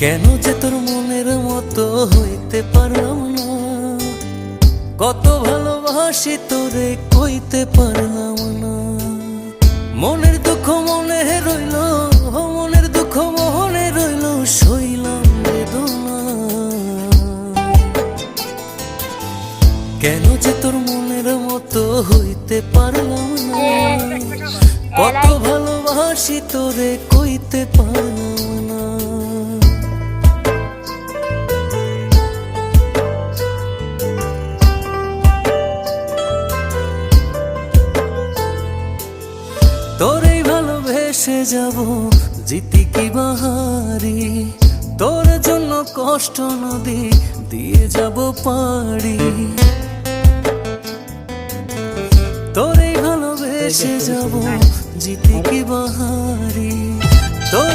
কেন যে তোর মনের মতো হইতে পারলাম না, কত ভালোবাসি তোরে কইতে পারলাম না। মনের দুঃখ মনে রইল, মনের দুঃখ মনে রইল, সইলাম বেদনা। কেন যে তোর মনের মতো হইতে পারলাম না, কত ভালোবাসি তোরে কইতে পারলাম না। তোরেই ভালোবেসে যাব জিতি কি বাহারি, তোর জন্য কষ্ট নদী দিয়ে যাব পাড়ি। তোরেই ভালোবেসে যাব জিতি কি বাহারি, তোর